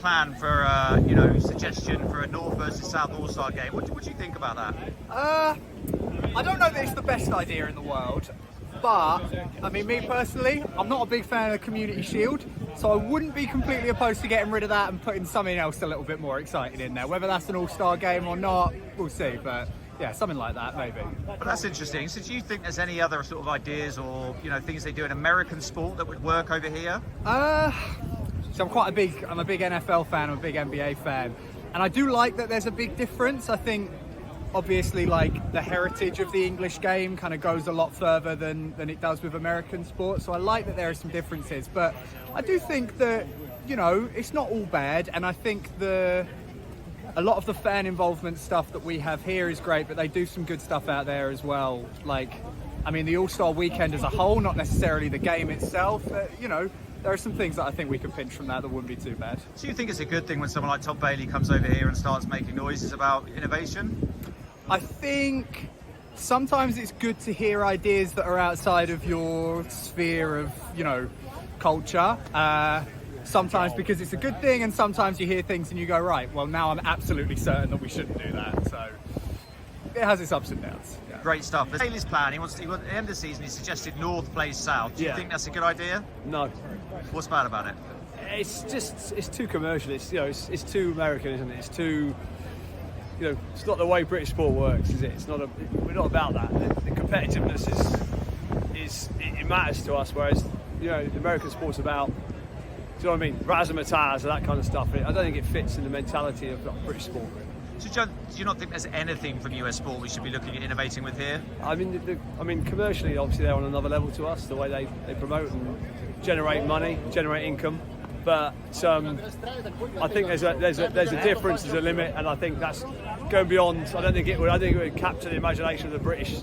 plan for, suggestion for a North versus South All-Star game. What do you think about that? I don't know that it's the best idea in the world, but I mean, me personally, I'm not a big fan of the Community Shield, so I wouldn't be completely opposed to getting rid of that and putting something else a little bit more exciting in there. Whether that's an All-Star game or not, we'll see. But yeah, something like that, maybe. Well, that's interesting. So do you think there's any other sort of ideas or, things they do in American sport that would work over here? So I'm a big NFL fan, I'm a big NBA fan. And I do like that there's a big difference. I think, obviously, like, the heritage of the English game kind of goes a lot further than it does with American sport. So I like that there are some differences. But I do think that, it's not all bad. And I think a lot of the fan involvement stuff that we have here is great, but they do some good stuff out there as well. Like, I mean, the All-Star weekend as a whole, not necessarily the game itself, but, there are some things that I think we could pinch from that wouldn't be too bad. Do you think it's a good thing when someone like Todd Bailey comes over here and starts making noises about innovation? I think sometimes it's good to hear ideas that are outside of your sphere of, culture. Sometimes because it's a good thing, and sometimes you hear things and you go, right, well, now I'm absolutely certain that we shouldn't do that. So it has its ups and downs. Yeah. Great stuff. Bailey's plan, at the end of the season, he suggested North plays South. Do you think that's a good idea? No. What's bad about it? It's too commercial. It's too American, isn't it? It's too, it's not the way British sport works, is it? We're not about that. The competitiveness it matters to us, whereas, the American sport's about, do you know what I mean? Razzmatazz and that kind of stuff. I don't think it fits in the mentality of British sport. So John, do you not think there's anything from US sport we should be looking at innovating with here? I mean, commercially, obviously they're on another level to us. The way they promote and generate money, generate income. But I think there's a difference, there's a limit, and I think that's going beyond. I don't think it would capture the imagination of the British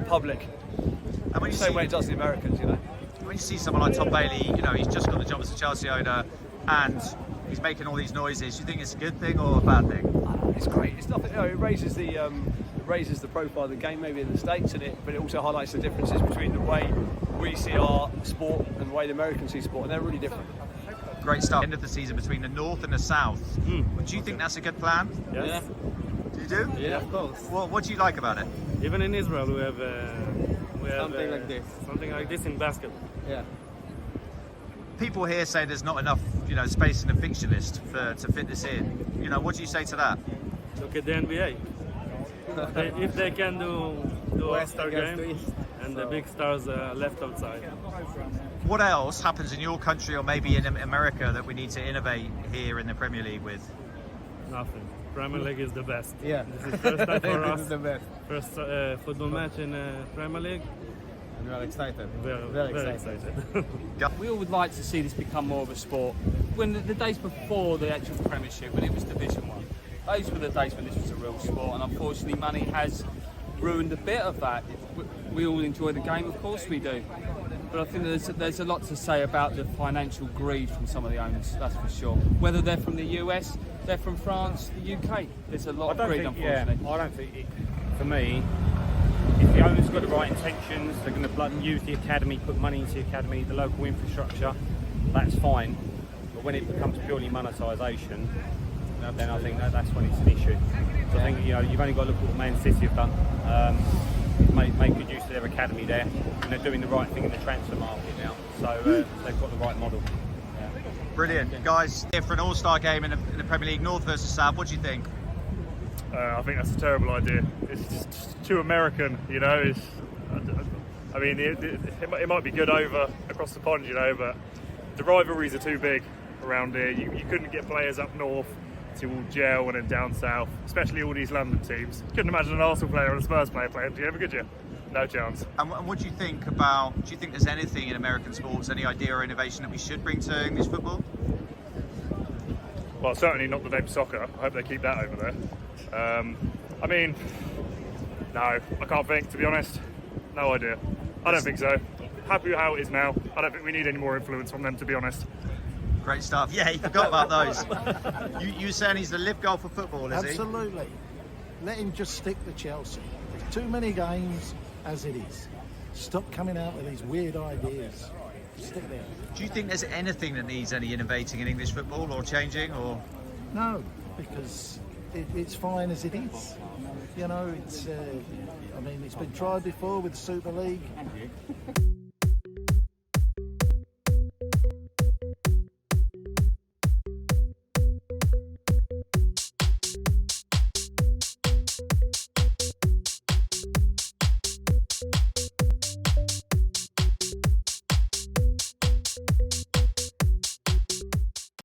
public. And when the same way it does the Americans, When you see someone like Todd Bailey, he's just got the job as a Chelsea owner, and he's making all these noises. Do you think it's a good thing or a bad thing? It's great. It's nothing. It raises the profile of the game, maybe in the States, but it also highlights the differences between the way we see our sport and the way the Americans see sport, and they're really different. Great stuff. End of the season between the North and the South. Do you think that's a good plan? Yes. Do you do? Yeah, of course. What do you like about it? Even in Israel, we have something like this. Something like this in basketball. Yeah. People here say there's not enough, space in the fixture list to fit this in. What do you say to that? Look at the NBA. If they can do All-Star game, and the big stars left outside. What else happens in your country or maybe in America that we need to innovate here in the Premier League with? Nothing. Premier League is the best. Yeah. This is first time for us. This is the best. First football match in Premier League. And we are excited. Very excited. We all would like to see this become more of a sport. When the days before the actual Premiership, when it was Division 1, those were the days when this was a real sport, and unfortunately money has ruined a bit of that. We all enjoy the game, of course we do. But I think there's a lot to say about the financial greed from some of the owners, that's for sure. Whether they're from the US, they're from France, the UK, there's a lot of greed, unfortunately. I don't think, for me, if the owner's got the right intentions, they're going to use the academy, put money into the academy, the local infrastructure, that's fine. But when it becomes purely monetisation, then I think that's when it's an issue. So I think you've only got to look at what Man City have done. Make good use of their academy there, and they're doing the right thing in the transfer market now. So they've got the right model. Yeah. Brilliant, guys. Here for an All-Star game in the Premier League, North versus South. What do you think? I think that's a terrible idea. It's just too American, it might be good over across the pond, but the rivalries are too big around here. You couldn't get players up north to all gel and then down south, especially all these London teams. Couldn't imagine an Arsenal player and a Spurs player playing together, could you? No chance. And what do you think do you think there's anything in American sports, any idea or innovation that we should bring to English football? Well, certainly not the name soccer. I hope they keep that over there. No, I can't think, to be honest. No idea. I don't think so. Happy with how it is now. I don't think we need any more influence from them, to be honest. Great stuff. Yeah, you forgot about those. You were saying he's the live goal for football, is he? Absolutely. Let him just stick to Chelsea. There's too many games as it is. Stop coming out with these weird ideas. Stick there. Do you think there's anything that needs any innovating in English football or changing, or? No, because it's fine as it is. You know, it's. I mean, it's been tried before with the Super League.